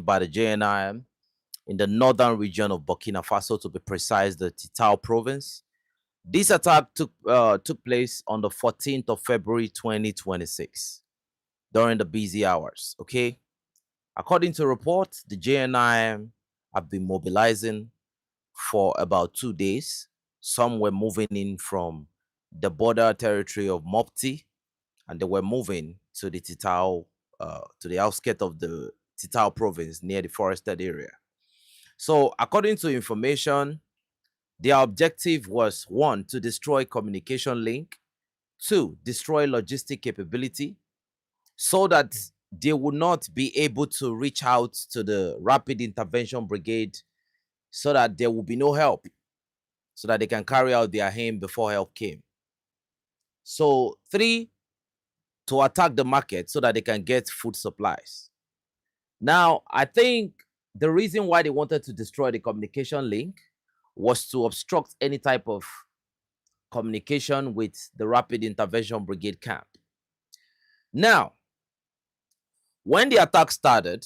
by the JNIM in the northern region of Burkina Faso, to be precise, the Titao province. This attack took place on the 14th of February 2026 during the busy hours. Okay, according to reports, the JNIM have been mobilizing for about 2 days. Some were moving in from the border territory of Mopti, and they were moving to the Titao, to the outskirts of the Titao province near the forested area. So, according to information, their objective was one, to destroy communication link, two, destroy logistic capability, so that they would not be able to reach out to the rapid intervention brigade, so that there will be no help, so that they can carry out their aim before help came. So, three, to attack the market so that they can get food supplies. Now, I think the reason why they wanted to destroy the communication link was to obstruct any type of communication with the Rapid Intervention Brigade camp. Now, when the attack started,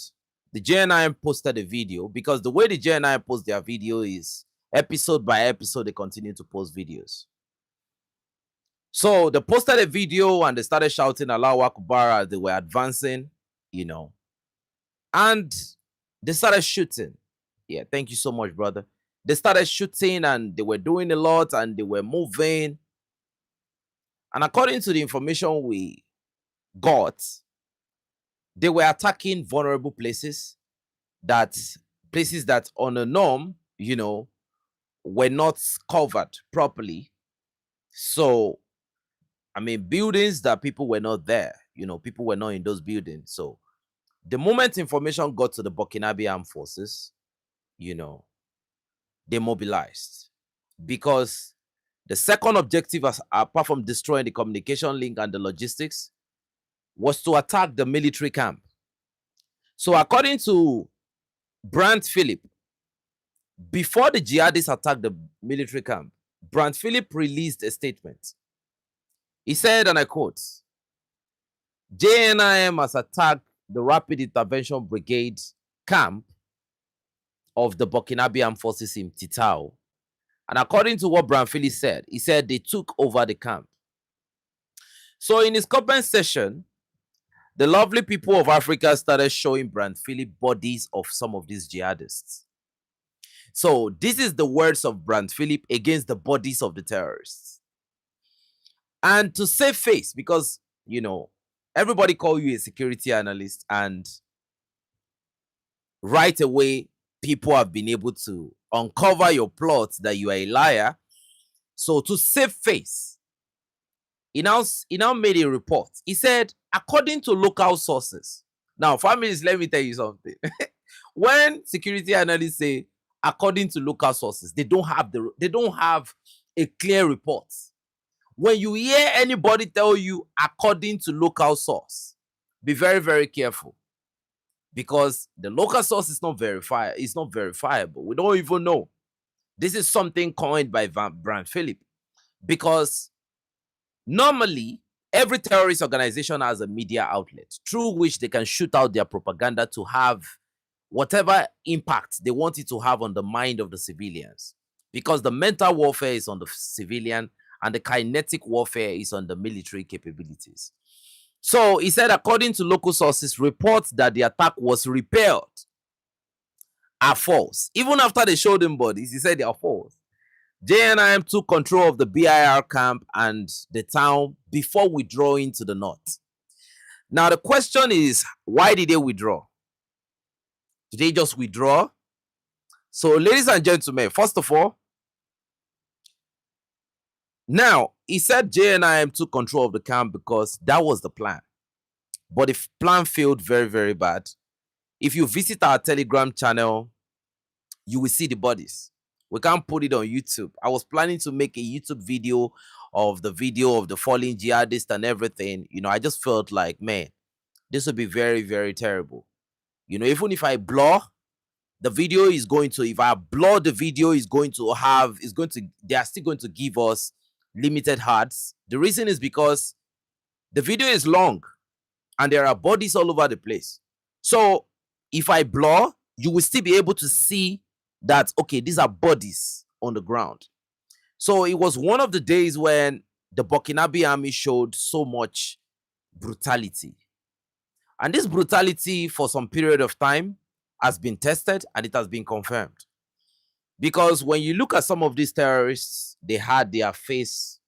the JNIM posted a video, because the way the JNIM posts their video is episode by episode, they continue to post videos. So they posted a video and they started shouting Allahu Akbar as they were advancing, and they started shooting. Yeah, thank you so much, brother. They started shooting and they were doing a lot and they were moving. And according to the information we got, they were attacking vulnerable places, places that on a norm, were not covered properly. So, I mean, buildings that people were not there, people were not in those buildings. So the moment information got to the Burkinabe armed forces, they mobilized, because the second objective, apart from destroying the communication link and the logistics, was to attack the military camp. So according to Brant Philip, before the jihadists attacked the military camp, Brant Philip released a statement. He said, and I quote, "JNIM has attacked the Rapid Intervention Brigade camp of the Burkinabe Armed Forces in Titao." And according to what Brant Philip said, he said they took over the camp. So in his comment session, the lovely people of Africa started showing Brant Philip bodies of some of these jihadists. So this is the words of Brant Philip against the bodies of the terrorists. And to save face, because, everybody call you a security analyst, and right away, people have been able to uncover your plots that you are a liar. So to save face, he now made a report. He said, according to local sources. Now, families, let me tell you something. When security analysts say according to local sources, they don't have a clear report. When you hear anybody tell you according to local source, be very, very careful, because the local source is not verifiable. We don't even know. This is something coined by Brant Philip, because normally every terrorist organization has a media outlet through which they can shoot out their propaganda to have whatever impact they want it to have on the mind of the civilians, because the mental warfare is on the civilian and the kinetic warfare is on the military capabilities. So he said, according to local sources, reports that the attack was repelled are false. Even after they showed him bodies, he said they are false. JNIM took control of the BIR camp and the town before withdrawing to the north. Now the question is, why did they withdraw? Did they just withdraw? So, ladies and gentlemen, first of all, now, he said JNIM took control of the camp because that was the plan. But the plan failed very, very bad. If you visit our Telegram channel, you will see the bodies. We can't put it on YouTube. I was planning to make a YouTube video of the falling jihadist and everything. I just felt like, man, this would be very, very terrible. Even if I blur, the video is going to, if I blur the video, they are still going to give us limited hearts. The reason is because the video is long and there are bodies all over the place. So if I blur, you will still be able to see that, okay, these are bodies on the ground. So it was one of the days when the Burkinabe army showed so much brutality. And this brutality for some period of time has been tested and it has been confirmed. Because when you look at some of these terrorists, they had their face,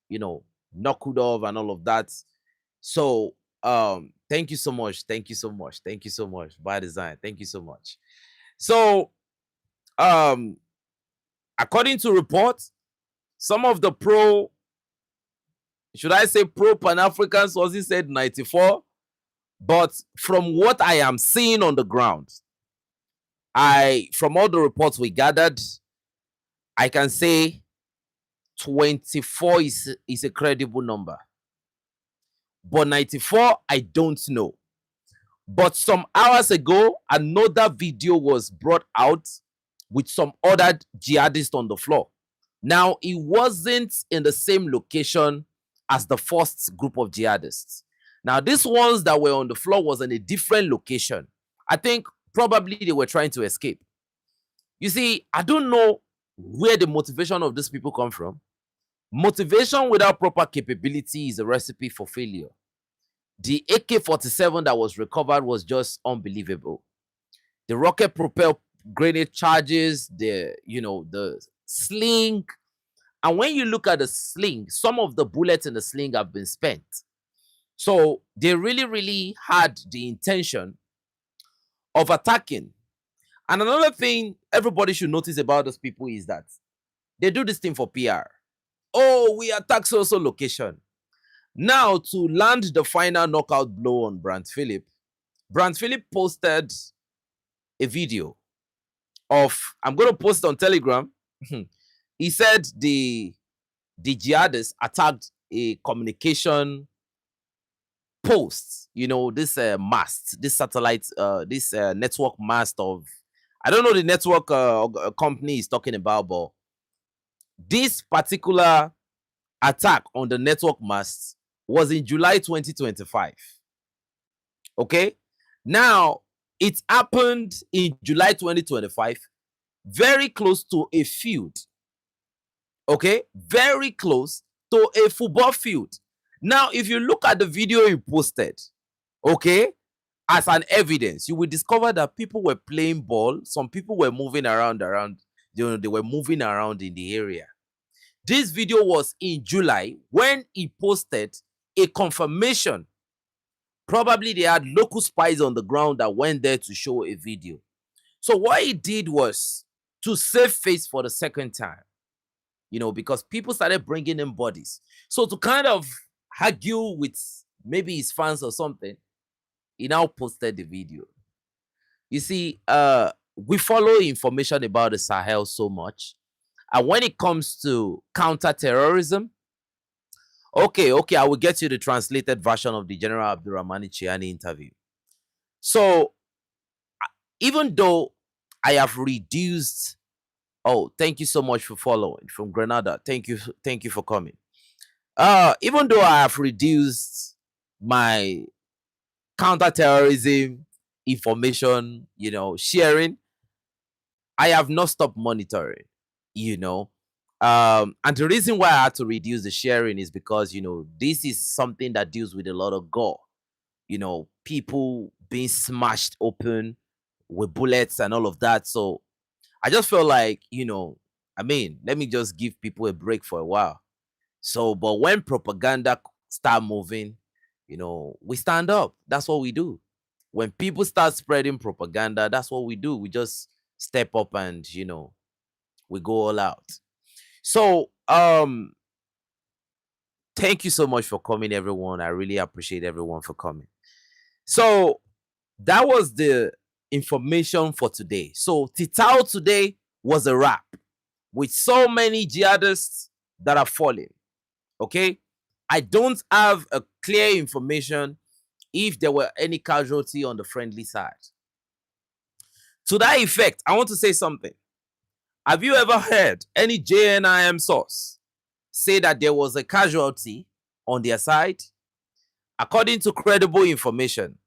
knuckled off and all of that. So thank you so much. Thank you so much. Thank you so much. By design. Thank you so much. So um according to reports, some of the should I say pro Pan-African sources said 94. But from what I am seeing on the ground, from all the reports we gathered, I can say 24 is a credible number. But 94, I don't know. But some hours ago, another video was brought out with some other jihadists on the floor. Now, it wasn't in the same location as the first group of jihadists. Now, these ones that were on the floor was in a different location. I think probably they were trying to escape. You see, I don't know where the motivation of these people come from. Motivation without proper capability is a recipe for failure. The AK-47 that was recovered was just unbelievable. The rocket-propelled grenade charges, the sling. And when you look at the sling, some of the bullets in the sling have been spent. So they really, really had the intention of attacking. And another thing everybody should notice about those people is that they do this thing for PR. Oh, we attack so-so location. Now, to land the final knockout blow on Brant Phillip posted a video of, I'm going to post on Telegram. He said the jihadists attacked a communication post, this mast, this satellite, this network mast of, I don't know the network company is talking about, but this particular attack on the network mast was in July 2025. Okay? Now, it happened in July 2025, very close to a field. Okay? Very close to a football field. Now, if you look at the video he posted, okay, as an evidence, you will discover that people were playing ball. Some people were moving around, they were moving around in the area. This video was in July when he posted a confirmation. Probably they had local spies on the ground that went there to show a video. So what he did was to save face for the second time, because people started bringing in bodies. So to kind of argue with maybe his fans or something, he now posted the video. You see, we follow information about the Sahel so much. And when it comes to counter-terrorism, okay, I will get you the translated version of the General Abdurrahmani Chiani interview. So, even though I have reduced, thank you so much for following from Grenada. Thank you for coming. Even though I have reduced my counter-terrorism information, sharing, I have not stopped monitoring. And the reason why I had to reduce the sharing is because this is something that deals with a lot of gore, people being smashed open with bullets and all of that. So I just felt like let me just give people a break for a while. So but when propaganda start moving, we stand up. That's what we do. When people start spreading propaganda, that's what we do. We just step up and we go all out. So thank you so much for coming, everyone. I really appreciate everyone for coming. So that was the information for today. So Titao today was a wrap with so many jihadists that are falling. Okay, I don't have a clear information if there were any casualty on the friendly side. To that effect, I want to say something. Have you ever heard any JNIM source say that there was a casualty on their side? According to credible information,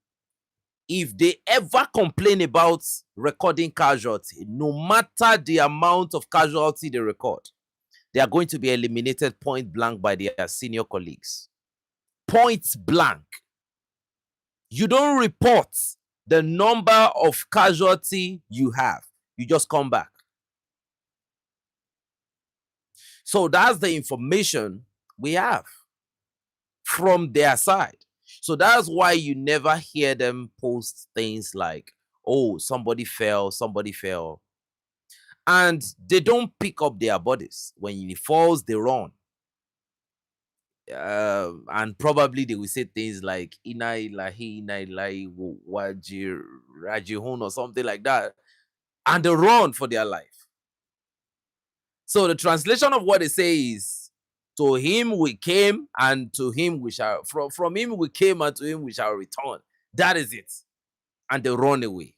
if they ever complain about recording casualty, no matter the amount of casualty they record, they are going to be eliminated point blank by their senior colleagues. Point blank. You don't report the number of casualty you have. You just come back. So that's the information we have from their side. So that's why you never hear them post things like, oh, somebody fell. And they don't pick up their bodies. When it falls, they run. And probably they will say things like Ina ilahi, Ina ilahi, Rajihun or something like that. And they run for their life. So the translation of what they say is, to him we came and to him we shall, from him we came and to him we shall return. That is it. And they run away.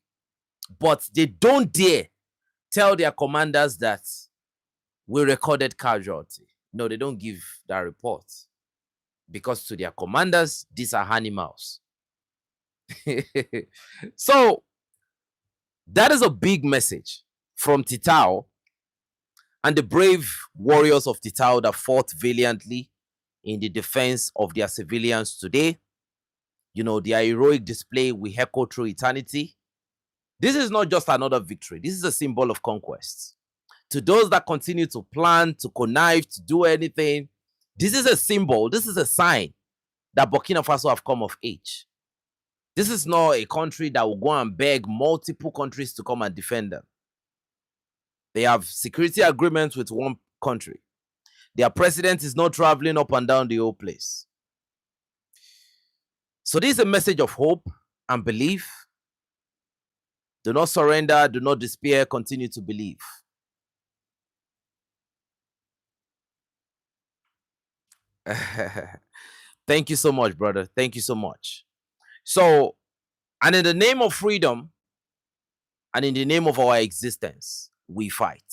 But they don't dare tell their commanders that we recorded casualty. No, they don't give that report. Because to their commanders, these are animals. So that is a big message from Titao and the brave warriors of Titao that fought valiantly in the defense of their civilians today. You know, their heroic display will echo through eternity. This is not just another victory. This is a symbol of conquest. To those that continue to plan, to connive, to do anything, this is a symbol. This is a sign that Burkina Faso have come of age. This is not a country that will go and beg multiple countries to come and defend them. They have security agreements with one country. Their president is not traveling up and down the whole place. So this is a message of hope and belief. Do not surrender. Do not despair. Continue to believe. Thank you so much, brother. Thank you so much. So, and in the name of freedom and in the name of our existence, we fight.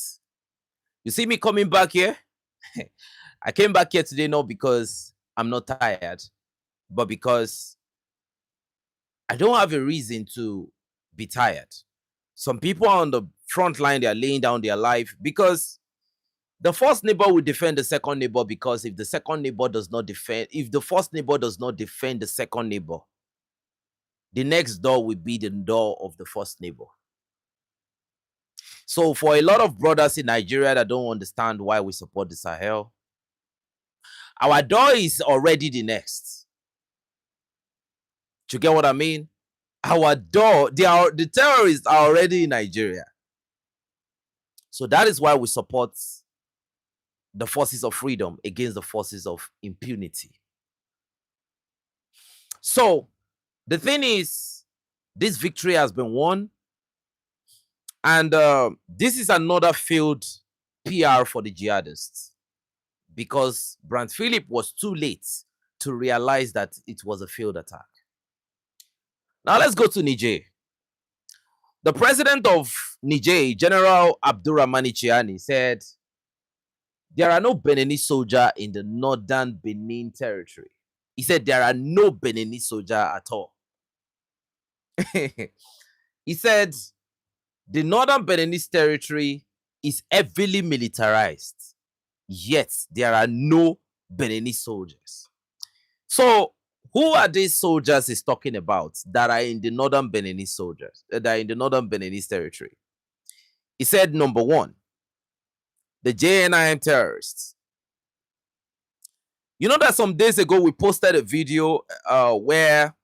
You see me coming back here? I came back here today not because I'm not tired, but because I don't have a reason to be tired. Some people are on the front line, they are laying down their life because the first neighbor will defend the second neighbor, because if the second neighbor does not defend, if the first neighbor does not defend the second neighbor, the next door will be the door of the first neighbor. So for a lot of brothers in Nigeria that don't understand why we support the Sahel, our door is already the next. Do you get what I mean? Our door, the terrorists are already in Nigeria. So that is why we support the forces of freedom against the forces of impunity. So the thing is, this victory has been won. And this is another failed PR for the jihadists, because Brand Philip was too late to realize that it was a failed attack. Now let's go to Niger. The president of Niger, General Abdurrahmani Chiani, said there are no Beninese soldiers in the northern Benin territory. He said there are no Beninese soldiers at all. He said the northern Beninese territory is heavily militarized, yet there are no Beninese soldiers. So who are these soldiers he's talking about that are in the northern Beninese soldiers, that are in the northern Beninese territory? He said, number one, the JNIM terrorists. You know that some days ago we posted a video where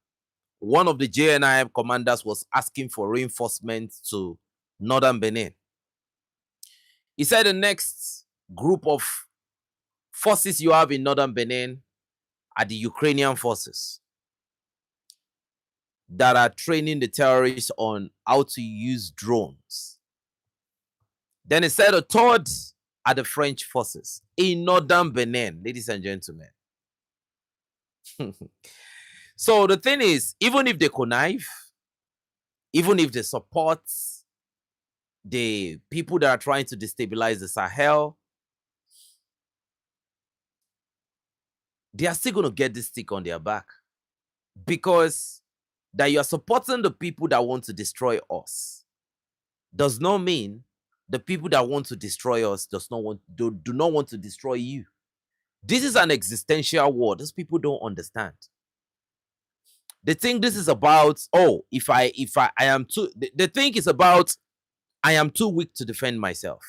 one of the JNIM commanders was asking for reinforcement to northern Benin. He said the next group of forces you have in northern Benin are the Ukrainian forces that are training the terrorists on how to use drones. Then he said a third are the French forces in northern Benin, ladies and gentlemen. So the thing is, even if they connive, even if they support the people that are trying to destabilize the Sahel, they are still going to get this stick on their back, because that you are supporting the people that want to destroy us does not mean the people that want to destroy us do not want to destroy you. This is an existential war. These people don't understand. They think this is about, oh, I am too, they think it's about, I am too weak to defend myself.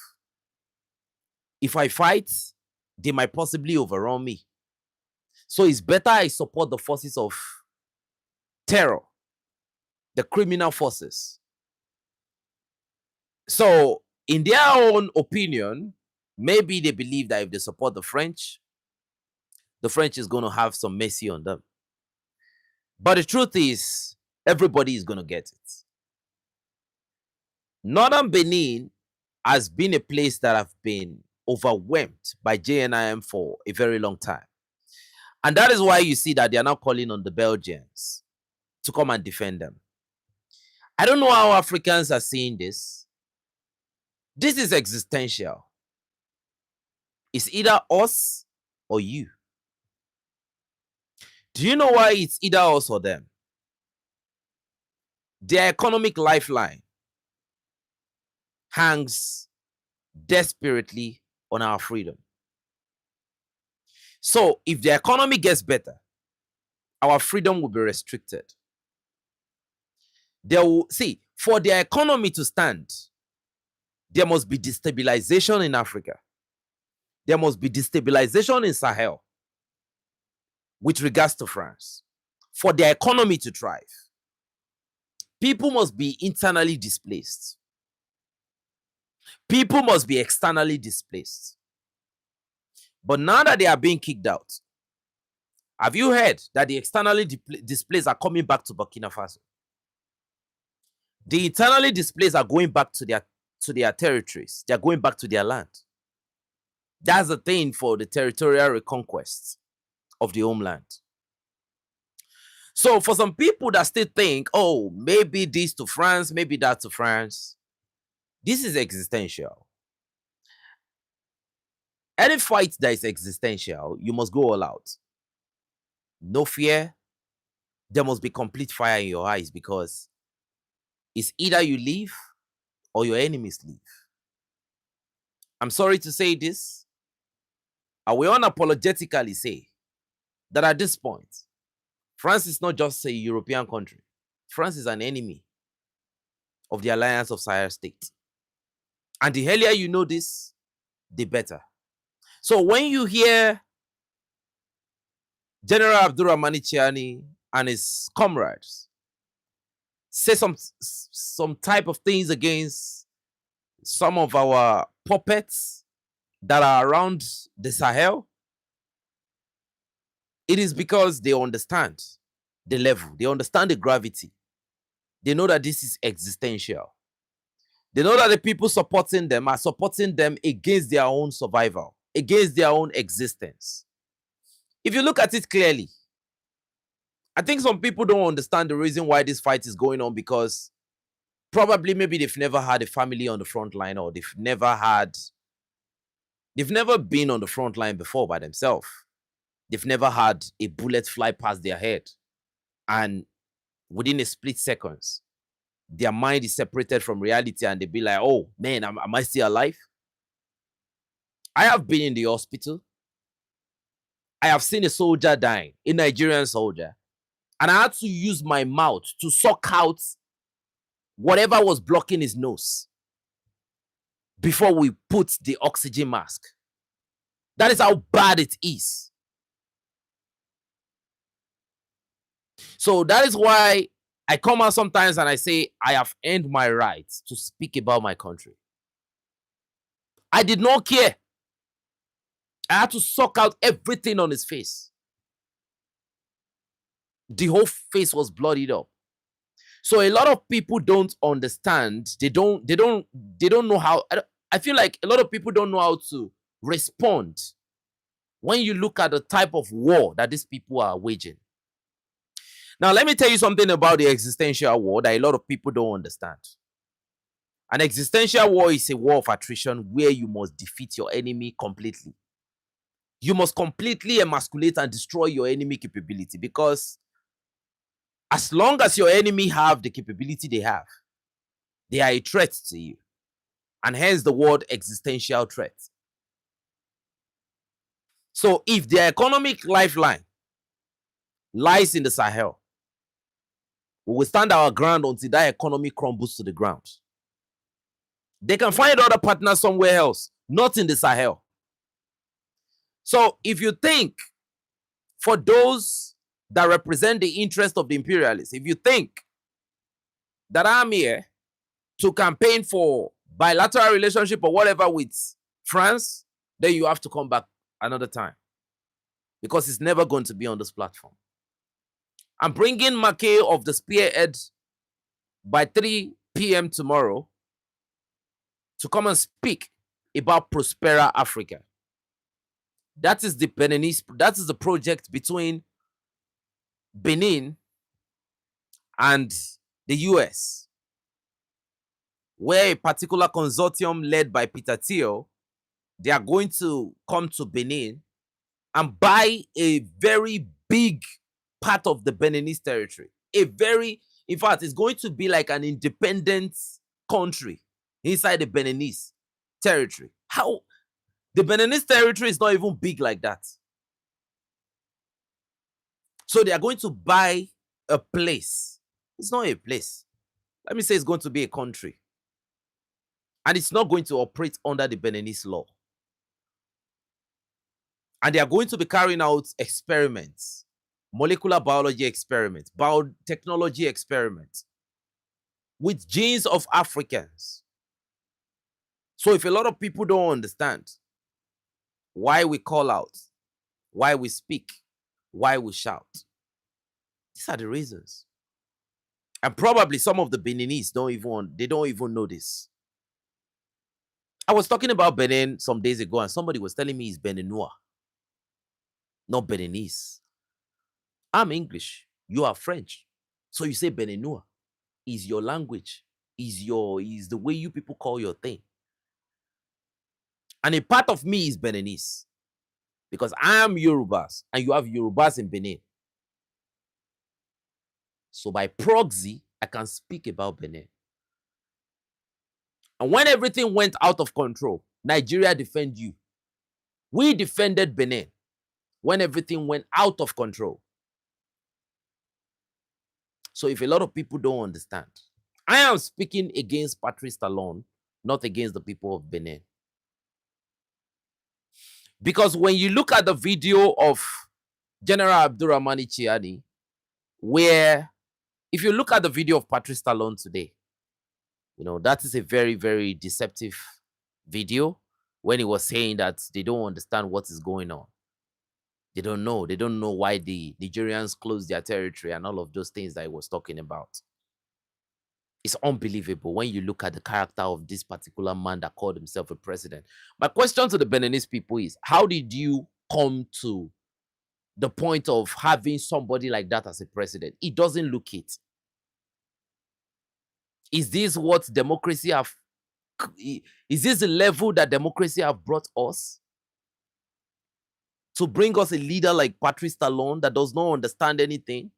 If I fight, they might possibly overrun me. So it's better I support the forces of terror, the criminal forces. So, in their own opinion, maybe they believe that if they support the French is going to have some mercy on them. But the truth is, everybody is going to get it. Northern Benin has been a place that have been overwhelmed by JNIM for a very long time. And that is why you see that they are now calling on the Belgians to come and defend them. I don't know how Africans are seeing this. This is existential. It's either us or you. Do you know why it's either us or them? Their economic lifeline hangs desperately on our freedom. So if the economy gets better, our freedom will be restricted. For their economy to stand, there must be destabilization in Africa. There must be destabilization in Sahel with regards to France. For their economy to thrive, people must be internally displaced. People must be externally displaced. But now that they are being kicked out, have you heard that the externally displaced are coming back to Burkina Faso? The internally displaced are going back to their territories. They are going back to their land. That's the thing for the territorial reconquest of the homeland. So for some people that still think, oh, maybe this to France, maybe that to France, this is existential. Any fight that is existential, you must go all out. No fear. There must be complete fire in your eyes, because it's either you leave or your enemies leave. I'm sorry to say this. I will unapologetically say that at this point, France is not just a European country. France is an enemy of the alliance of Sahel states. And the earlier you know this, the better. So when you hear General Abdurrahmani Chiani and his comrades say some type of things against some of our puppets that are around the Sahel, it is because they understand the level, they understand the gravity. They know that this is existential. They know that the people supporting them are supporting them against their own survival, against their own existence. If you look at it clearly, I think some people don't understand the reason why this fight is going on, because probably maybe they've never had a family on the front line, or they've never been on the front line before by themselves. They've never had a bullet fly past their head, and within a split seconds, their mind is separated from reality, and they be like, oh man, am I still alive? I have been in the hospital. I have seen a soldier dying, a Nigerian soldier, and I had to use my mouth to suck out whatever was blocking his nose before we put the oxygen mask. That is how bad it is. So that is why I come out sometimes and I say, I have earned my right to speak about my country. I did not care. I had to suck out everything on his face. The whole face was bloodied up. So a lot of people don't understand. They don't know how. I feel like a lot of people don't know how to respond when you look at the type of war that these people are waging. Now, let me tell you something about the existential war that a lot of people don't understand. An existential war is a war of attrition where you must defeat your enemy completely. You must completely emasculate and destroy your enemy capability, because As long as your enemy have the capability they have, they are a threat to you. And hence the word existential threat. So if their economic lifeline lies in the Sahel, we will stand our ground until that economy crumbles to the ground. They can find other partners somewhere else, not in the Sahel. So if you think, for those that represent the interest of the imperialists, if you think that I'm here to campaign for bilateral relationship or whatever with France, then you have to come back another time, because it's never going to be on this platform. I'm bringing Mackay of the Spearhead by 3 p.m. tomorrow to come and speak about Prospera Africa. That is the Beninese, that is the project between Benin and the US, where a particular consortium led by Peter Thiel, they are going to come to Benin and buy a very big part of the Beninese territory. In fact, it's going to be like an independent country inside the Beninese territory. How? The Beninese territory is not even big like that. So they are going to buy a place. It's not a place. Let me say it's going to be a country. And it's not going to operate under the Beninese law. And they are going to be carrying out experiments, molecular biology experiments, biotechnology experiments with genes of Africans. So if a lot of people don't understand why we call out, why we speak, why we shout, these are the reasons. And probably some of the Beninese don't even know this. I was talking about Benin some days ago, and somebody was telling me it's Beninois, not Beninese. I'm English. You are French. So you say Beninois is your language, is the way you people call your thing. And a part of me is Beninese, because I am Yorubas and you have Yorubas in Benin. So by proxy, I can speak about Benin. And when everything went out of control, Nigeria defended you. We defended Benin when everything went out of control. So if a lot of people don't understand, I am speaking against Patrice Talon, not against the people of Benin. Because when you look at the video of General Abdurrahmani Chiani, where if you look at the video of Patrice Talon today, that is a very, very deceptive video when he was saying that they don't understand what is going on. They don't know. They don't know why the Nigerians closed their territory and all of those things that he was talking about. It's unbelievable when you look at the character of this particular man that called himself a president. My question to the Beninese people is, how did you come to the point of having somebody like that as a president? It doesn't look it. Is this what democracy have? Is this the level that democracy have brought us? To bring us a leader like Patrice Talon that does not understand anything?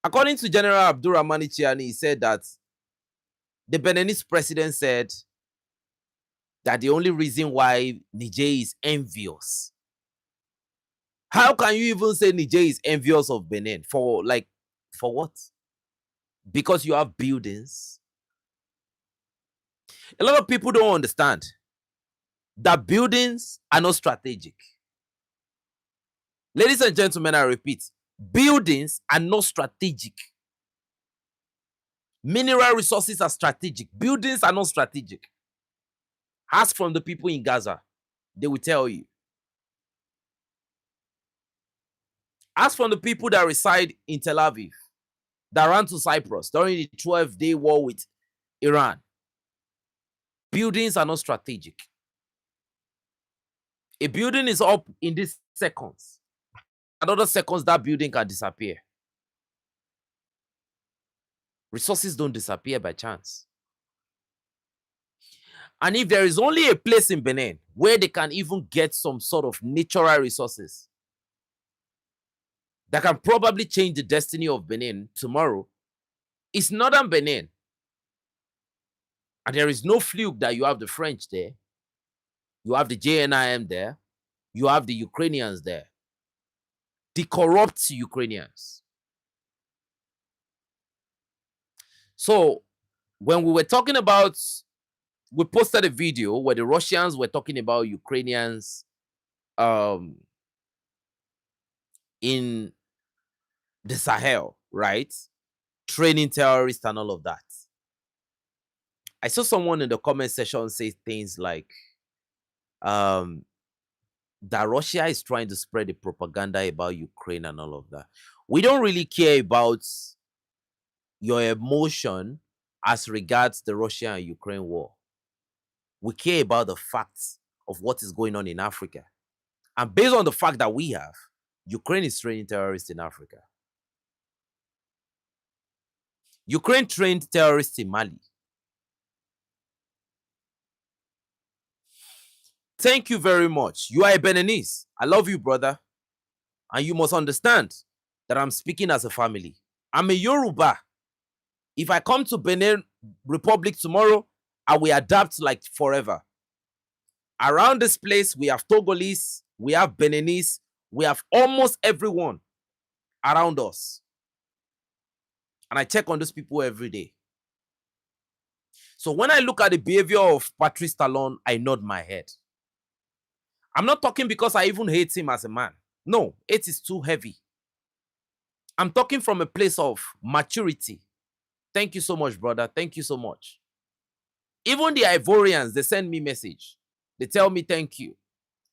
According to General Abdurrahmani Chiani, he said that the Beninese president said that the only reason why Niger is envious. How can you even say Niger is envious of Benin? For what? Because you have buildings. A lot of people don't understand that buildings are not strategic. Ladies and gentlemen, I repeat, buildings are not strategic. Mineral resources are strategic. Buildings are not strategic. Ask from the people in Gaza. They will tell you. Ask from the people that reside in Tel Aviv, that ran to Cyprus during the 12-day war with Iran. Buildings are not strategic. A building is up in these seconds. Another seconds, that building can disappear. Resources don't disappear by chance. And if there is only a place in Benin where they can even get some sort of natural resources, that can probably change the destiny of Benin tomorrow is northern Benin. And there is no fluke that you have the French there, you have the JNIM there, you have the Ukrainians there, the corrupt Ukrainians. So when we were talking about, we posted a video where the Russians were talking about Ukrainians in the Sahel, right? Training terrorists and all of that. I saw someone in the comment section say things like that Russia is trying to spread the propaganda about Ukraine and all of that. We don't really care about your emotion as regards the Russia and Ukraine war. We care about the facts of what is going on in Africa. And based on the fact that we have, Ukraine is training terrorists in Africa. Ukraine trained terrorists in Mali. Thank you very much. You are a Beninese. I love you, brother. And you must understand that I'm speaking as a family. I'm a Yoruba. If I come to Benin Republic tomorrow, I will adapt like forever. Around this place, we have Togolese, we have Beninese, we have almost everyone around us. And I check on those people every day. So when I look at the behavior of Patrice Talon, I nod my head. I'm not talking because I even hate him as a man. No, it is too heavy. I'm talking from a place of maturity. Thank you so much, brother. Thank you so much. Even the Ivorians, they send me message. They tell me thank you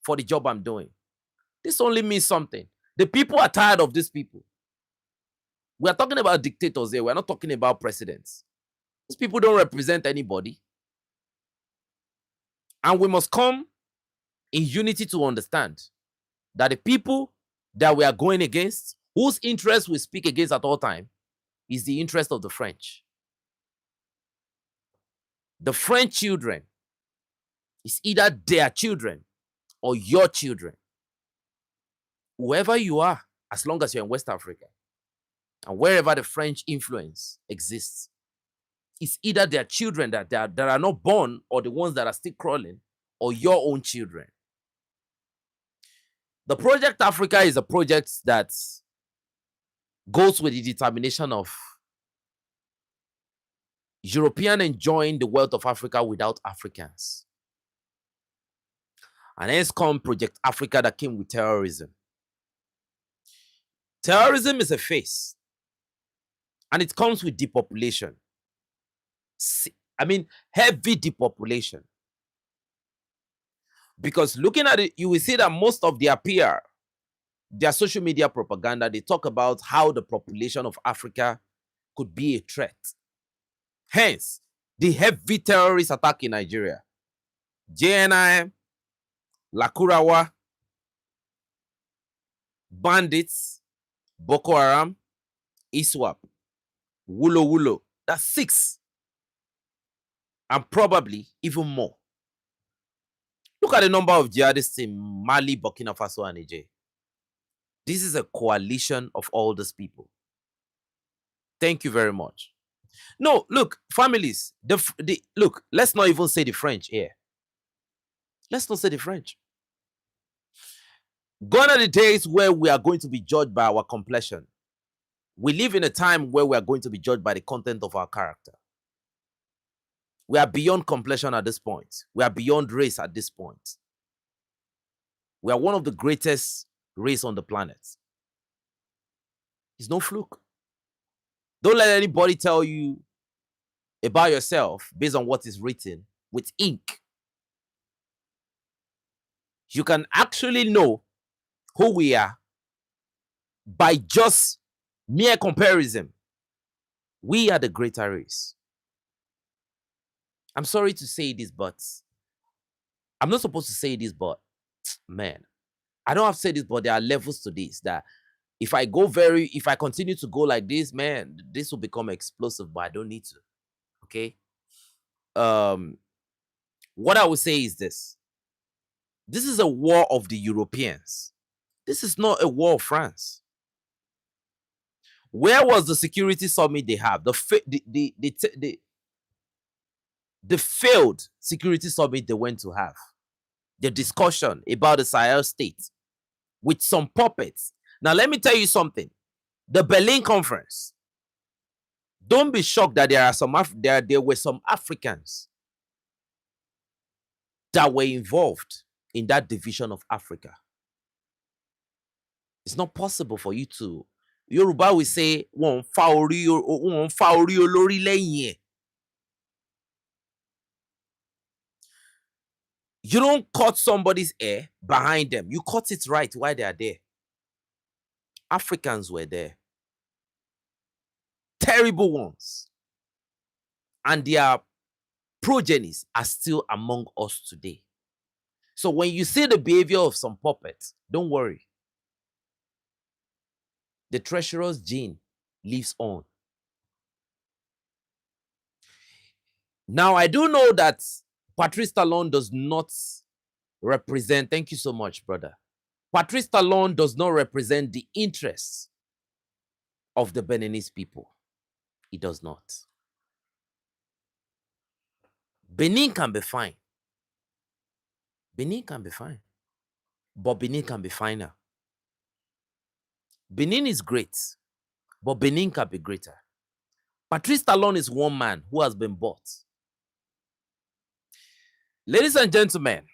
for the job I'm doing. This only means something. The people are tired of these people. We are talking about dictators here. We're not talking about presidents. These people don't represent anybody. And we must come in unity to understand that the people that we are going against, whose interests we speak against at all time, is the interest of the French. The French children is either their children or your children. Whoever you are, as long as you're in West Africa and wherever the French influence exists, it's either their children that are not born or the ones that are still crawling or your own children. The Project Africa is a project that goes with the determination of European enjoying the wealth of Africa without Africans. And hence come Project Africa that came with terrorism. Terrorism is a face. And it comes with depopulation. I mean, heavy depopulation. Because looking at it, you will see that most of their PR, their social media propaganda, they talk about how the population of Africa could be a threat. Hence, the heavy terrorist attack in Nigeria. JNIM, Lakurawa, bandits, Boko Haram, ISWAP, Wulo Wulo. That's 6. And probably even more. Look at the number of jihadists in Mali, Burkina Faso, and Niger. This is a coalition of all these people. Thank you very much. No, look, families, look, let's not even say the French here. Let's not say the French. Gone are the days where we are going to be judged by our complexion. We live in a time where we are going to be judged by the content of our character. We are beyond complexion at this point. We are beyond race at this point. We are one of the greatest race on the planet. It's no fluke. Don't let anybody tell you about yourself based on what is written with ink. You can actually know who we are by just mere comparison. We are the greater race. I'm sorry to say this, but I'm not supposed to say this, but man, I don't have to say this, but there are levels to this that if I continue to go like this, man, this will become explosive, but I don't need to. Okay. What I would say is this. This is a war of the Europeans. This is not a war of France. Where was the security summit they have? The failed security summit they went to have. The discussion about the Sahel state with some puppets. Now, let me tell you something. The Berlin conference. Don't be shocked that there were some Africans that were involved in that division of Africa. It's not possible for you to. Yoruba will say, "Wọ́n fa orí olórí lẹ́yìn ẹ̀." You don't cut somebody's hair behind them. You cut it right while they are there. Africans were there. Terrible ones. And their progenies are still among us today. So when you see the behavior of some puppets, don't worry. The treacherous gene lives on. Now, I do know that Patrice Talon does not represent, thank you so much, brother. Patrice Talon does not represent the interests of the Beninese people. He does not. Benin can be fine. Benin can be fine. But Benin can be finer. Benin is great, but Benin can be greater. Patrice Talon is one man who has been bought. Ladies and gentlemen,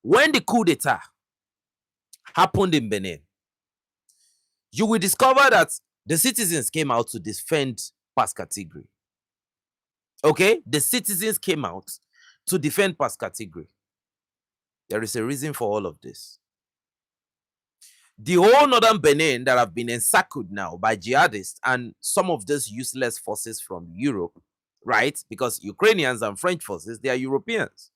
when the coup d'etat happened in Benin, you will discover that the citizens came out to defend Pascal Tigre. Okay? The citizens came out to defend Pascal Tigre. There is a reason for all of this. The whole northern Benin that have been encircled now by jihadists and some of those useless forces from Europe, right? Because Ukrainians and French forces, they are Europeans.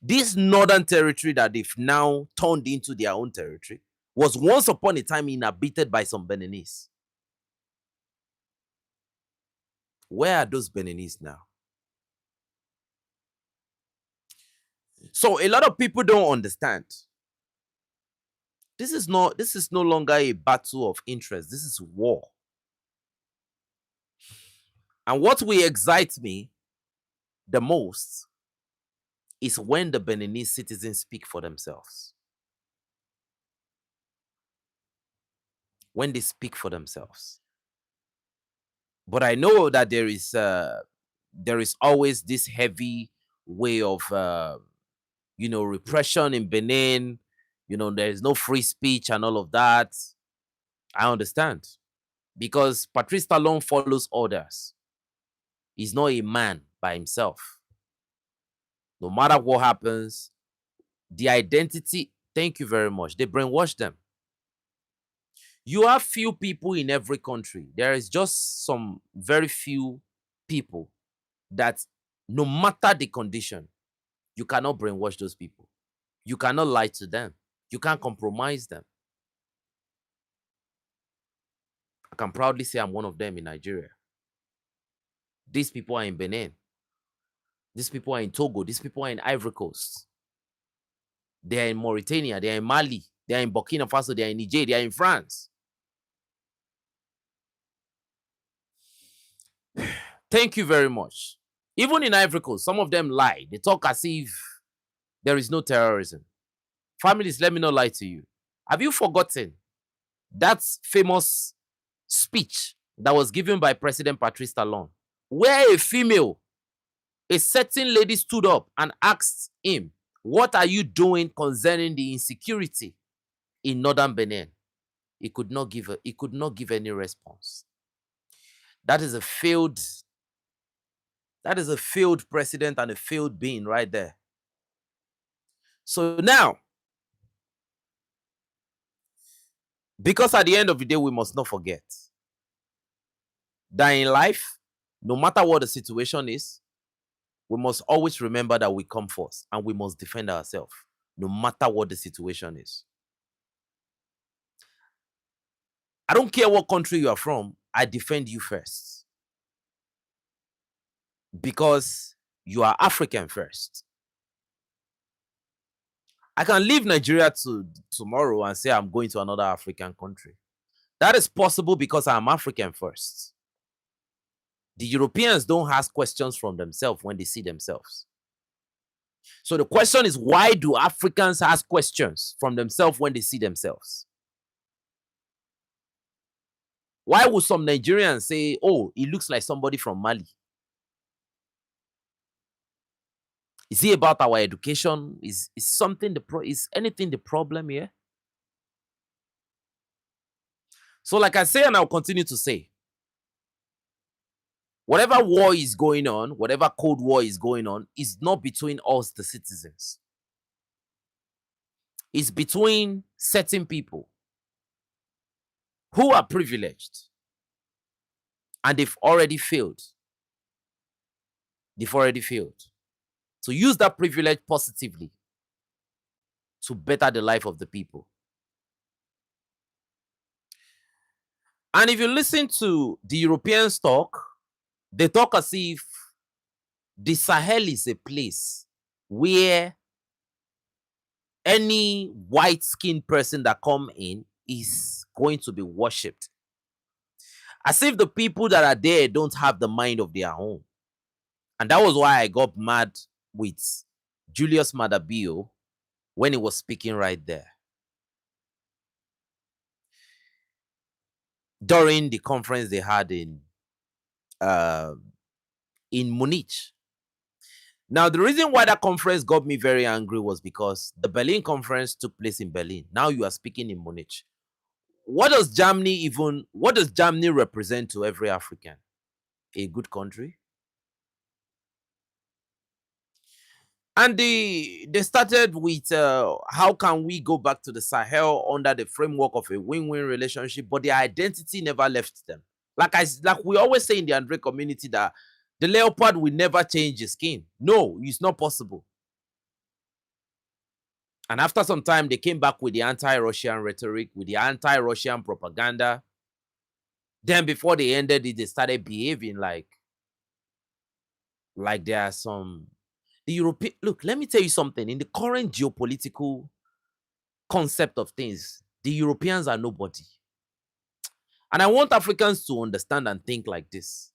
This northern territory that they've now turned into their own territory was once upon a time inhabited by some Beninese. Where are those Beninese now? So a lot of people don't understand. This is no longer a battle of interest. This is war. And what will excite me the most is when the Beninese citizens speak for themselves. When they speak for themselves. But I know that there is always this heavy way of repression in Benin. There is no free speech and all of that. I understand. Because Patrice Talon follows orders. He's not a man by himself. No matter what happens, the identity, thank you very much, they brainwash them. You have few people in every country. There is just some very few people that no matter the condition, you cannot brainwash those people. You cannot lie to them. You can't compromise them. I can proudly say I'm one of them in Nigeria. These people are in Benin. These people are in Togo. These people are in Ivory Coast. They are in Mauritania. They are in Mali. They are in Burkina Faso. They are in Niger. They are in France. Thank you very much. Even in Ivory Coast, some of them lie. They talk as if there is no terrorism. Families, let me not lie to you. Have you forgotten that famous speech that was given by President Patrice Talon, where a certain lady stood up and asked him, "What are you doing concerning the insecurity in northern Benin?" He could not give any response. That is a failed president and a failed being right there. So now, because at the end of the day, we must not forget that in life, no matter what the situation is, we must always remember that we come first and we must defend ourselves, no matter what the situation is. I don't care what country you are from, I defend you first. Because you are African first. I can leave Nigeria tomorrow and say I'm going to another African country. That is possible because I'm African first. The Europeans don't ask questions from themselves when they see themselves. So the question is, why do Africans ask questions from themselves when they see themselves? Why would some Nigerians say, oh, he looks like somebody from Mali? Is it about our education? Is something is anything the problem here? So, like I say, and I'll continue to say, whatever war is going on, whatever Cold War is going on, is not between us, the citizens. It's between certain people who are privileged and they've already failed. They've already failed. So use that privilege positively to better the life of the people. And if you listen to the Europeans talk, they talk as if the Sahel is a place where any white-skinned person that come in is going to be worshipped. As if the people that are there don't have the mind of their own. And that was why I got mad with Julius Madabio when he was speaking right there. During the conference they had uh, in Munich. Now, the reason why that conference got me very angry was because the Berlin conference took place in Berlin. Now you are speaking in Munich. What does Germany represent to every African? A good country. And they started with how can we go back to the Sahel under the framework of a win-win relationship, but their identity never left them. Like we always say in the Andre community that the leopard will never change his skin. No, it's not possible. And after some time, they came back with the anti-Russian rhetoric, with the anti-Russian propaganda. Then before they ended it, they started behaving like there are some the European. Look, let me tell you something. In the current geopolitical concept of things, the Europeans are nobody. And I want Africans to understand and think like this.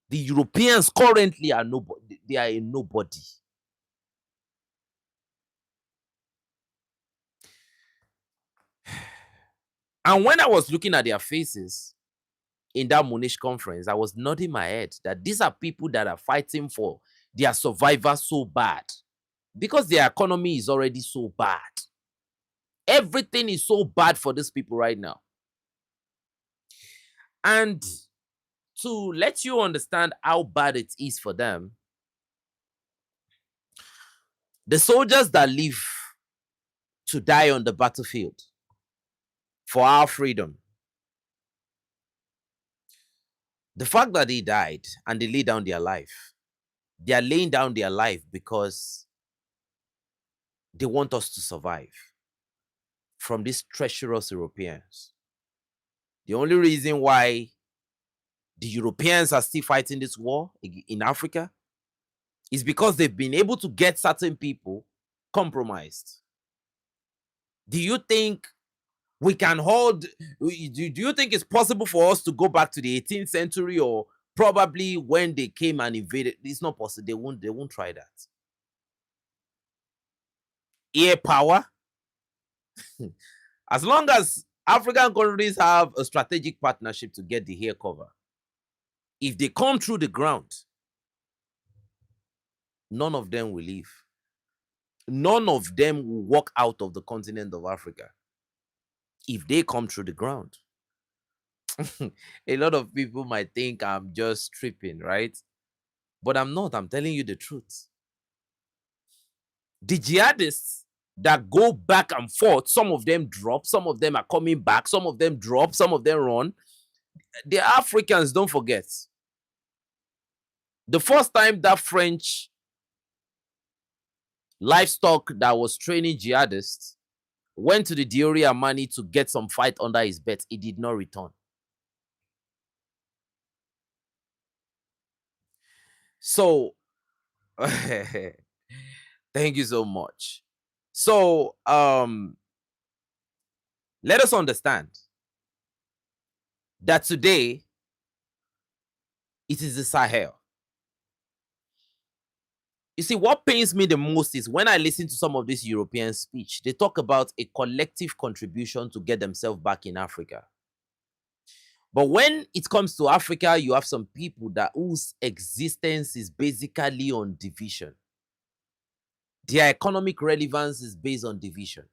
The Europeans currently are nobody. They are a nobody. And when I was looking at their faces in that Munich conference, I was nodding my head that these are people that are fighting for their survival so bad because their economy is already so bad. Everything is so bad for these people right now. And to let you understand how bad it is for them, the soldiers that live to die on the battlefield for our freedom, the fact that they died and they lay down their life, they are laying down their life because they want us to survive from these treacherous Europeans. The only reason why the Europeans are still fighting this war in Africa is because they've been able to get certain people compromised. Do you think we can hold? Do you think it's possible for us to go back to the 18th century or probably when they came and invaded? It's not possible. They won't try that. Air power. As long as African countries have a strategic partnership to get the air cover, if they come through the ground, none of them will leave. None of them will walk out of the continent of Africa if they come through the ground. A lot of people might think I'm just tripping, right? But I'm not. I'm telling you the truth. The jihadists that go back and forth, some of them drop, some of them are coming back, some of them drop, some of them run. The Africans, don't forget. The first time that French livestock that was training jihadists went to the Diori Amani to get some fight under his belt, he did not return. So, thank you so much. So, Let us understand that today it is the Sahel. You see, what pains me the most is when I listen to some of this European speech, they talk about a collective contribution to get themselves back in Africa. But when it comes to Africa, you have some people that whose existence is basically on division. Their economic relevance is based on division.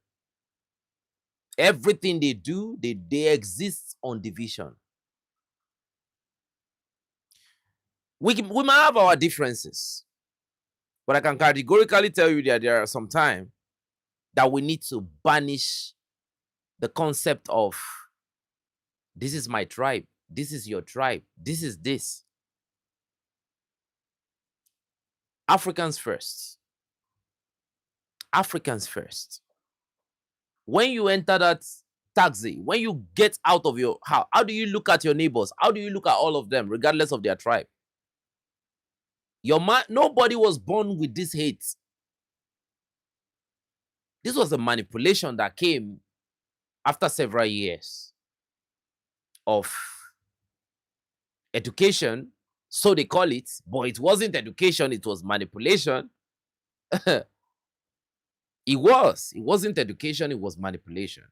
Everything they do, they exist on division. We might have our differences, but I can categorically tell you that there are some time that we need to banish the concept of this is my tribe, this is your tribe, this is this. Africans first. Africans first. When you enter that taxi, when you get out of your house, how do you look at your neighbors? How do you look at all of them, regardless of their tribe? Your man, nobody was born with this hate. This was a manipulation that came after several years of education, so they call it, but it wasn't education, it was manipulation. It wasn't education, it was manipulation.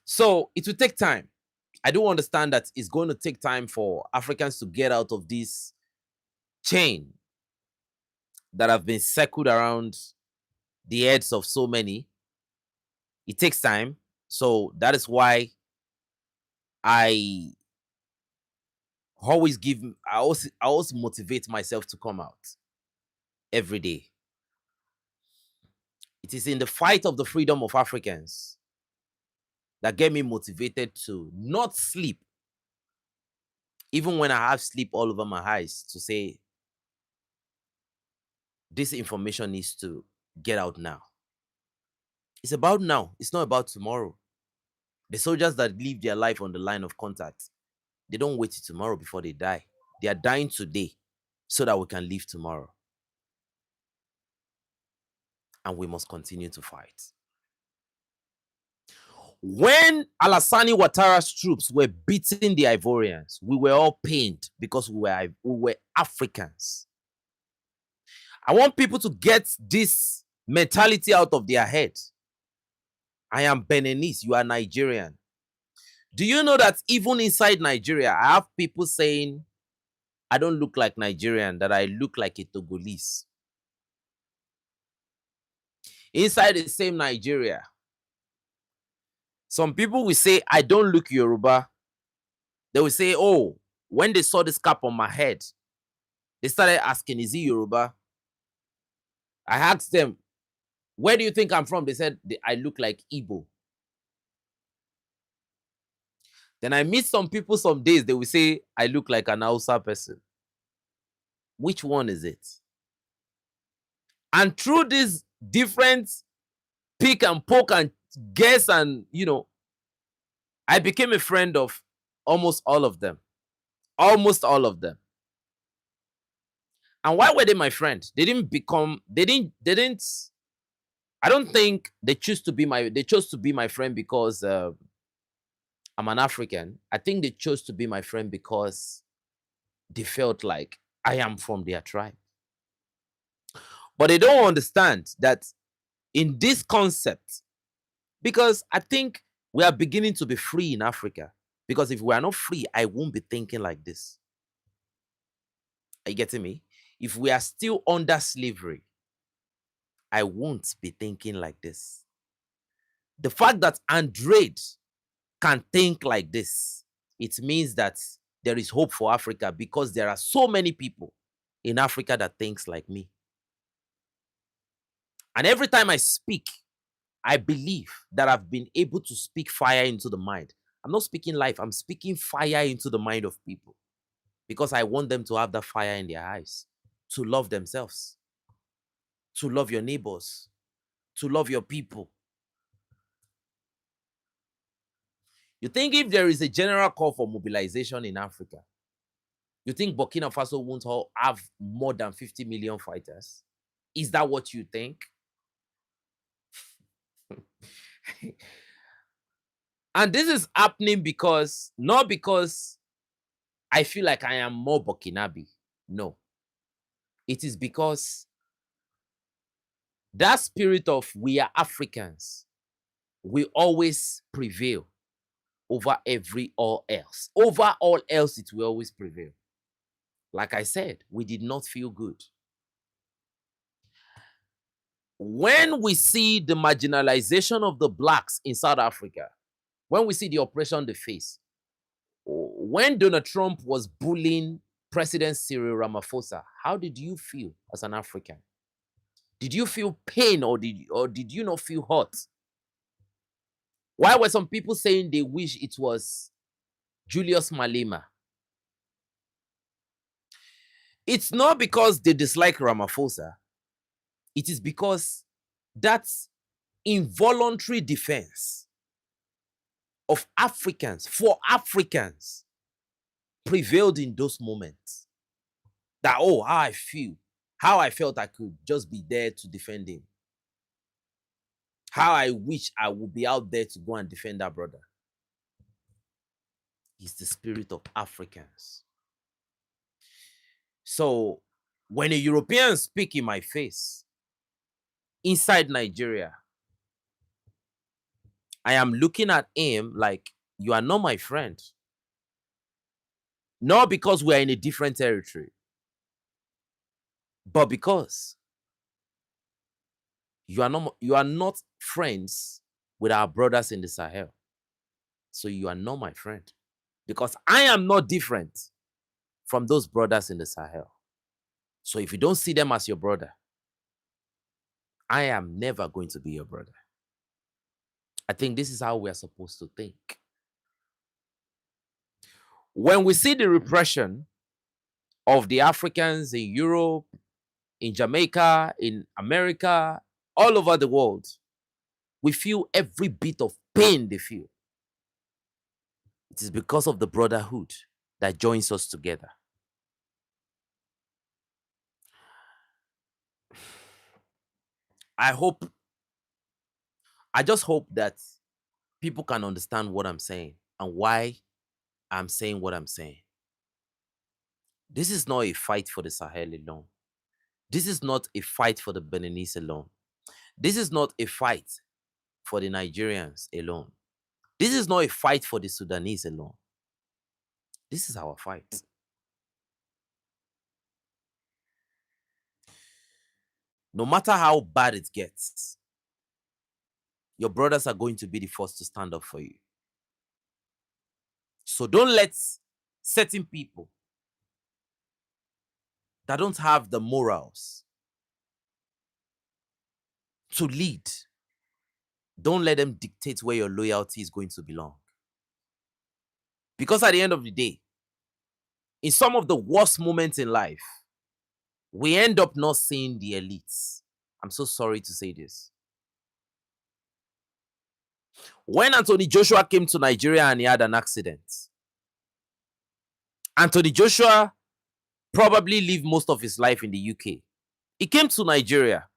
So it will take time. I do understand that it's going to take time for Africans to get out of this chain that have been circled around the heads of so many. It takes time. So that is why I I always motivate myself to come out every day. It is in the fight of the freedom of Africans that get me motivated to not sleep, even when I have sleep all over my eyes, to say this information needs to get out now. It's about now. It's not about tomorrow. The soldiers that live their life on the line of contact, they don't wait till tomorrow before they die. They are dying today so that we can live tomorrow. And we must continue to fight. When Alassani Ouattara's troops were beating the Ivorians, we were all pained because we were Africans. I want people to get this mentality out of their head. I am Beninese, you are Nigerian. Do you know that even inside Nigeria, I have people saying I don't look like Nigerian, that I look like a Togolese. Inside the same Nigeria, some people will say I don't look Yoruba. They will say, oh, when they saw this cap on my head, they started asking, is he Yoruba? I asked them, where do you think I'm from? They said, I look like Igbo. Then I meet some people some days, they will say, I look like an Hausa person. Which one is it? And through these different pick and poke and guess and, I became a friend of almost all of them. Almost all of them. And why were they my friend? I don't think they chose to be my friend because I'm an African. I think they chose to be my friend because they felt like I am from their tribe. But they don't understand that in this concept, because I think we are beginning to be free in Africa. Because if we are not free, I won't be thinking like this. Are you getting me? If we are still under slavery, I won't be thinking like this. The fact that Andrade can think like this, it means that there is hope for Africa because there are so many people in Africa that thinks like me. And every time I speak, I believe that I've been able to speak fire into the mind. I'm not speaking life, I'm speaking fire into the mind of people because I want them to have that fire in their eyes, to love themselves, to love your neighbors, to love your people. You think if there is a general call for mobilization in Africa, you think Burkina Faso won't have more than 50 million fighters? Is that what you think? And this is happening because, not because I feel like I am more Burkinabe. No. It is because that spirit of we are Africans will always prevail over every all else. Over all else, it will always prevail. Like I said, we did not feel good. When we see the marginalization of the blacks in South Africa, when we see the oppression they face, when Donald Trump was bullying President Cyril Ramaphosa, how did you feel as an African? Did you feel pain, or did you not feel hurt? Why were some people saying they wish it was Julius Malema? It's not because they dislike Ramaphosa. It is because that's involuntary defense of Africans for Africans prevailed in those moments. That, oh, how I feel, how I felt I could just be there to defend him. How I wish I would be out there to go and defend that brother. It's the spirit of Africans. So when a European speak in my face inside Nigeria, I am looking at him like, you are not my friend. Not because we are in a different territory, but because you are not friends with our brothers in the Sahel. So you are not my friend. Because I am not different from those brothers in the Sahel. So if you don't see them as your brother, I am never going to be your brother. I think this is how we are supposed to think. When we see the repression of the Africans in Europe, in Jamaica, in America, all over the world, we feel every bit of pain they feel. It is because of the brotherhood that joins us together. I just hope that people can understand what I'm saying and why I'm saying what I'm saying. This is not a fight for the Sahel alone. This is not a fight for the Beninese alone. This is not a fight for the Nigerians alone. This is not a fight for the Sudanese alone. This is our fight. No matter how bad it gets, your brothers are going to be the first to stand up for you. So don't let certain people that don't have the morals to lead, don't let them dictate where your loyalty is going to belong. Because at the end of the day, in some of the worst moments in life, we end up not seeing the elites. I'm so sorry to say this. When Anthony Joshua came to Nigeria and he had an accident, Anthony Joshua probably lived most of his life in the UK. He came to Nigeria.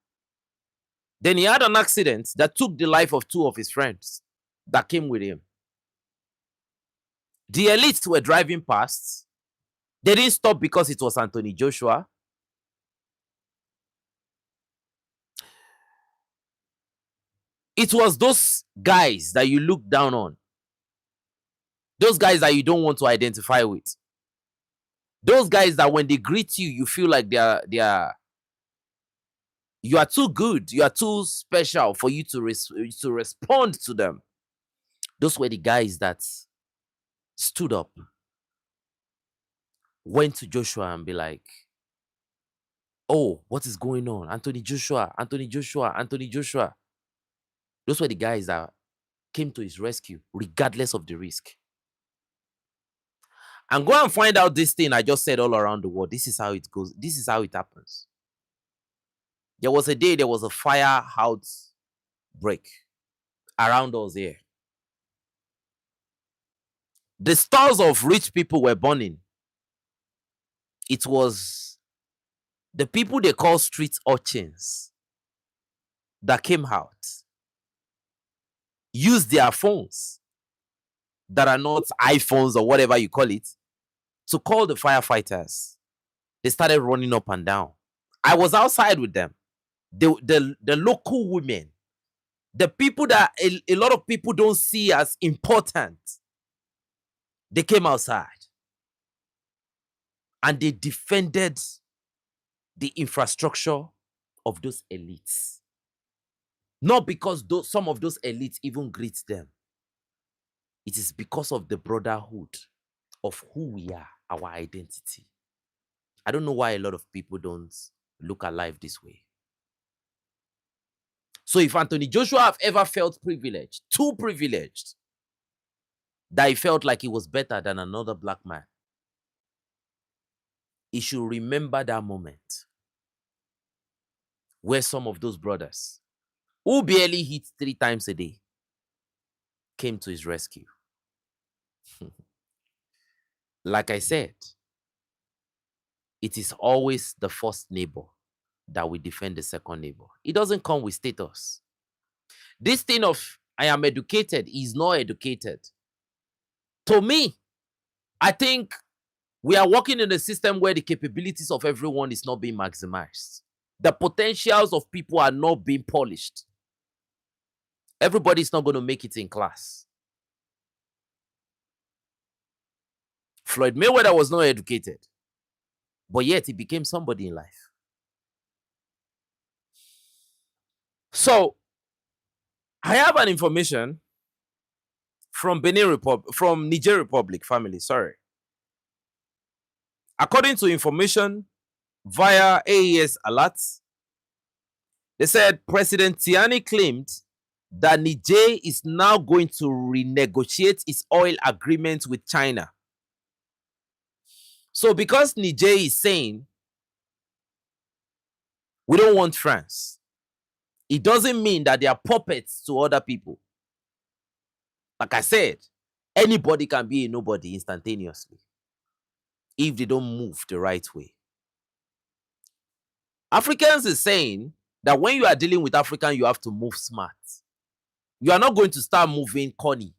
Then he had an accident that took the life of two of his friends that came with him. The elites were driving past. They didn't stop because it was Anthony Joshua. It was those guys that you look down on. Those guys that you don't want to identify with. Those guys that when they greet you, you feel like you are too good, you are too special for you to respond to them. Those were the guys that stood up, went to Joshua and be like, oh, what is going on? Anthony Joshua, Anthony Joshua, Anthony Joshua. Those were the guys that came to his rescue, regardless of the risk. And go and find out this thing I just said all around the world. This is how it goes. This is how it happens. There was a day there was a fire outbreak around us here. The stores of rich people were burning. It was the people they call street urchins that came out. use their phones that are not iPhones or whatever you call it to call the firefighters. They started running up and down. I was outside with them. The local women, the people that a lot of people don't see as important, they came outside and they defended the infrastructure of those elites. Not because some of those elites even greet them. It is because of the brotherhood of who we are, our identity. I don't know why a lot of people don't look at life this way. So if Anthony Joshua have ever felt privileged, too privileged, that he felt like he was better than another black man, he should remember that moment where some of those brothers, who barely hit 3 times a day, came to his rescue. Like I said, it is always the first neighbor that will defend the second neighbor. It doesn't come with status. This thing of I am educated is not educated. To me, I think we are working in a system where the capabilities of everyone is not being maximized. The potentials of people are not being polished. Everybody is not going to make it in class. Floyd Mayweather was not educated, but yet he became somebody in life. So, I have an information from Niger Republic family, sorry. According to information via AES alerts, they said President Tiani claimed that Niger is now going to renegotiate its oil agreement with China. So because Niger is saying, we don't want France, it doesn't mean that they are puppets to other people. Like I said, anybody can be a nobody instantaneously if they don't move the right way. Africans is saying that when you are dealing with African, you have to move smart. You are not going to start moving corny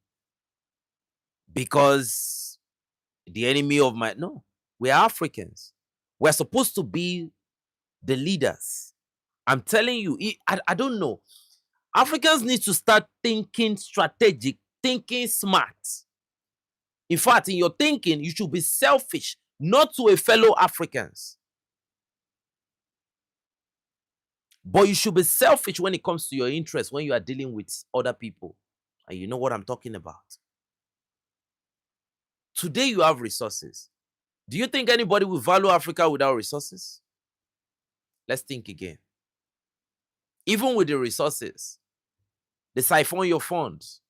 because the enemy of my... No, we are Africans. We're supposed to be the leaders. I'm telling you, I don't know. Africans need to start thinking strategic, thinking smart. In fact, in your thinking, you should be selfish, not to a fellow Africans. But you should be selfish when it comes to your interests when you are dealing with other people. And you know what I'm talking about. Today you have resources. Do you think anybody will value Africa without resources? Let's think again. Even with the resources, they siphon your funds.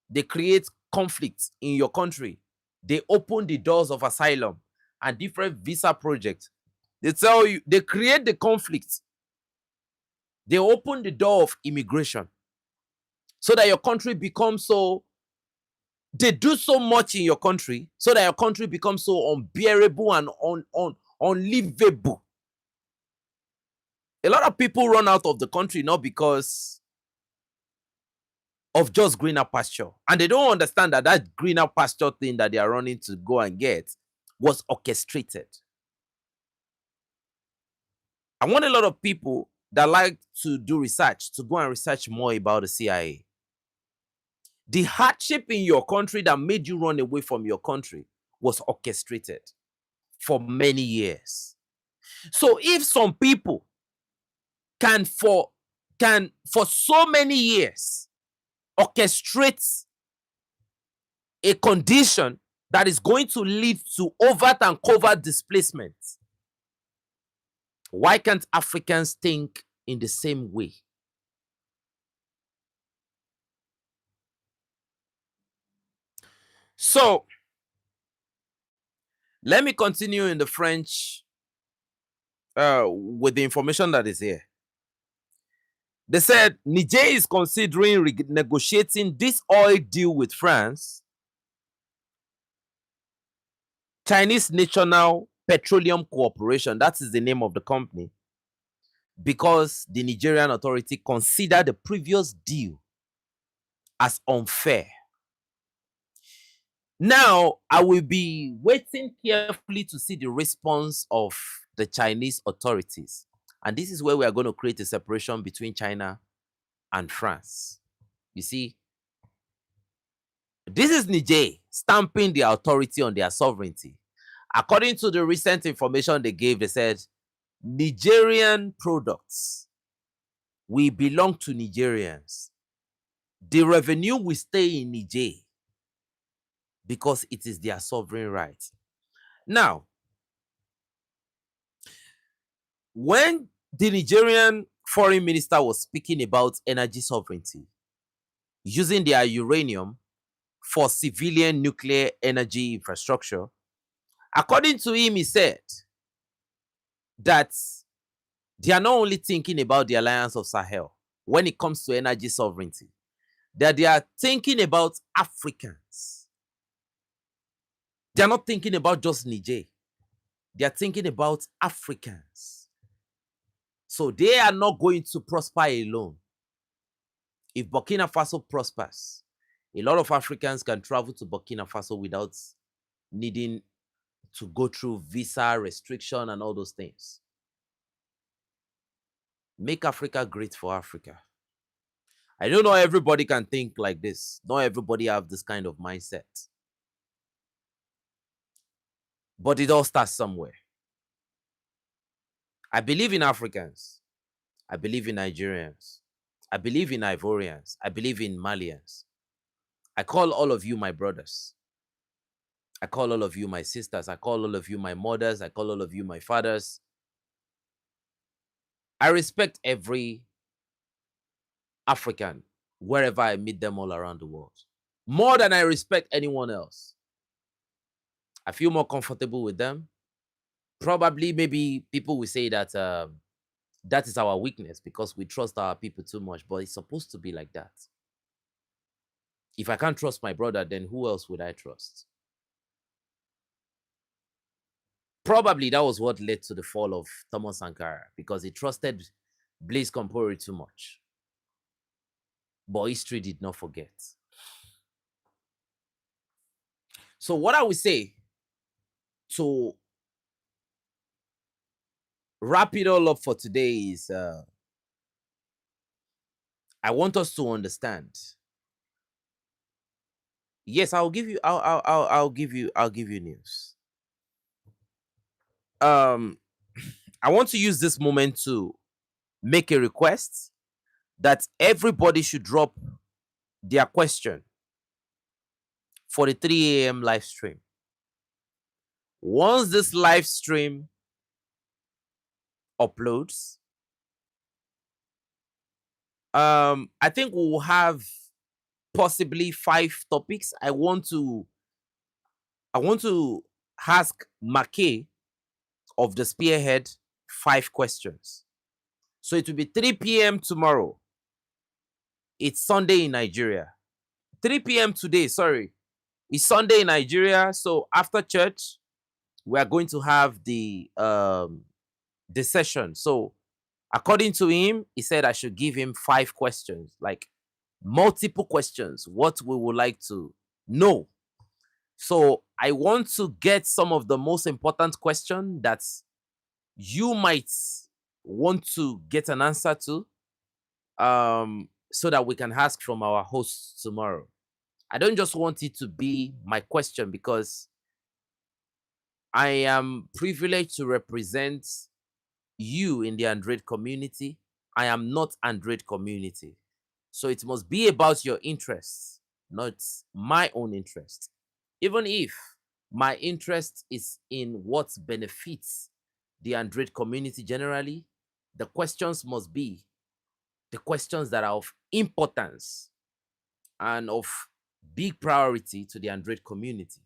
They create conflicts in your country. They open the doors of asylum and different visa projects. They tell you, they create the conflicts. They open the door of immigration so that your country becomes so... They do so much in your country so that your country becomes so unbearable and unlivable. A lot of people run out of the country not because of just greener pasture. And they don't understand that that greener pasture thing that they are running to go and get was orchestrated. I want a lot of people that like to do research to go and research more about the CIA. The hardship in your country that made you run away from your country was orchestrated for many years. So if some people can for so many years orchestrate a condition that is going to lead to overt and covert displacement, why can't Africans think in the same way? So, let me continue in the French with the information that is here. They said Niger is considering renegotiating this oil deal with France. Chinese National Petroleum Corporation, that is the name of the company, because the Nigerian authority considered the previous deal as unfair. Now, I will be waiting carefully to see the response of the Chinese authorities. And this is where we are going to create a separation between China and France. You see, this is Niger stamping the authority on their sovereignty. According to the recent information they gave, they said Nigerian products will belong to Nigerians. The revenue will stay in Niger because it is their sovereign right. Now, when the Nigerian foreign minister was speaking about energy sovereignty, using their uranium for civilian nuclear energy infrastructure, according to him, he said that they are not only thinking about the alliance of Sahel when it comes to energy sovereignty, that they are thinking about Africans. They are not thinking about just Niger. They are thinking about Africans. So they are not going to prosper alone. If Burkina Faso prospers, a lot of Africans can travel to Burkina Faso without needing to go through visa restriction and all those things. Make Africa great for Africa. I don't know everybody can think like this. Not everybody have this kind of mindset. But it all starts somewhere. I believe in Africans. I believe in Nigerians. I believe in Ivorians. I believe in Malians. I call all of you my brothers. I call all of you my sisters. I call all of you my mothers. I call all of you my fathers. I respect every African wherever I meet them all around the world. More than I respect anyone else. I feel more comfortable with them. Probably, maybe people will say that that is our weakness because we trust our people too much, but it's supposed to be like that. If I can't trust my brother, then who else would I trust? Probably that was what led to the fall of Thomas Sankara because he trusted Blaise Compaoré too much. But history did not forget. So what I would say to wrap it all up for today is I want us to understand. Yes, I'll give you I'll give you news. I want to use this moment to make a request that everybody should drop their question for the 3 a.m. live stream. Once this live stream uploads, I think we'll have possibly 5 topics. I want to ask Make of the Spearhead 5 questions. So it will be 3 p.m. tomorrow. It's Sunday in Nigeria. 3 p.m. today, sorry. It's Sunday in Nigeria. So after church, we are going to have the session. So according to him, he said I should give him 5 questions, like multiple questions, what we would like to know. So I want to get some of the most important questions that you might want to get an answer to, so that we can ask from our hosts tomorrow. I don't just want it to be my question because I am privileged to represent you in the Android community. I am not Android community. So it must be about your interests, not my own interest. Even if my interest is in what benefits the Android community generally, the questions must be the questions that are of importance and of big priority to the Android community.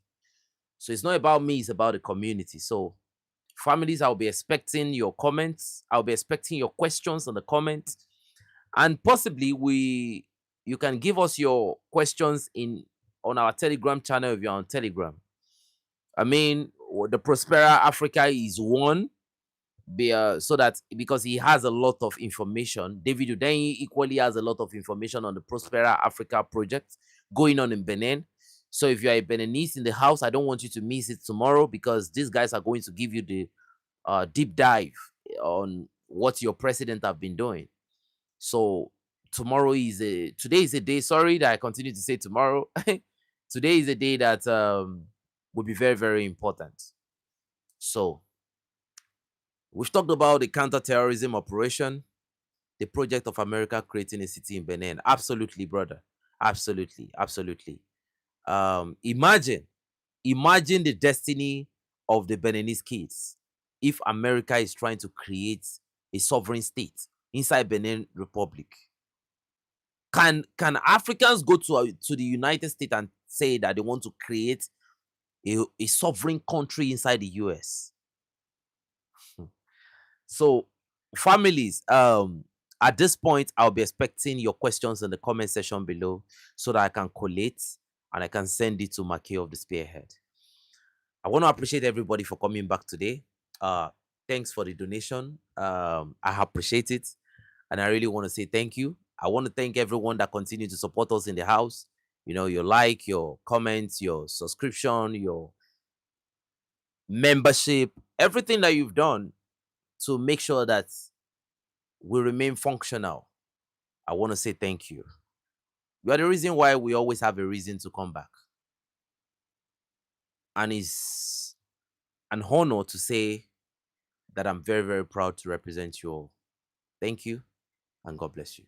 So it's not about me, it's about the community. So families, I'll be expecting your comments. I'll be expecting your questions on the comments. And possibly you can give us your questions on our Telegram channel if you're on Telegram. I mean, the Prospera Africa is one. so that because he has a lot of information, David Udenyi equally has a lot of information on the Prospera Africa project going on in Benin. So if you are a Beninese in the house, I don't want you to miss it tomorrow, because these guys are going to give you the deep dive on what your president have been doing. So today is a day. Sorry that I continue to say tomorrow. Today is a day that will be very, very important. So we've talked about the counterterrorism operation, the project of America creating a city in Benin. Absolutely, brother. Absolutely, absolutely. Imagine the destiny of the Beninese kids if America is trying to create a sovereign state inside Benin Republic. Can Africans go to the United States and say that they want to create a sovereign country inside the US? So, families, at this point, I'll be expecting your questions in the comment section below so that I can collate and I can send it to Maki of the Spearhead. I want to appreciate everybody for coming back today. Uh, Thanks for the donation. I appreciate it, and I really want to say thank you. I want to thank everyone that continue to support us in the house. You know, your like, your comments, your subscription, your membership, everything that you've done to make sure that we remain functional. I want to say thank you. You are the reason why we always have a reason to come back. And it's an honor to say that I'm very, very proud to represent you all. Thank you, and God bless you.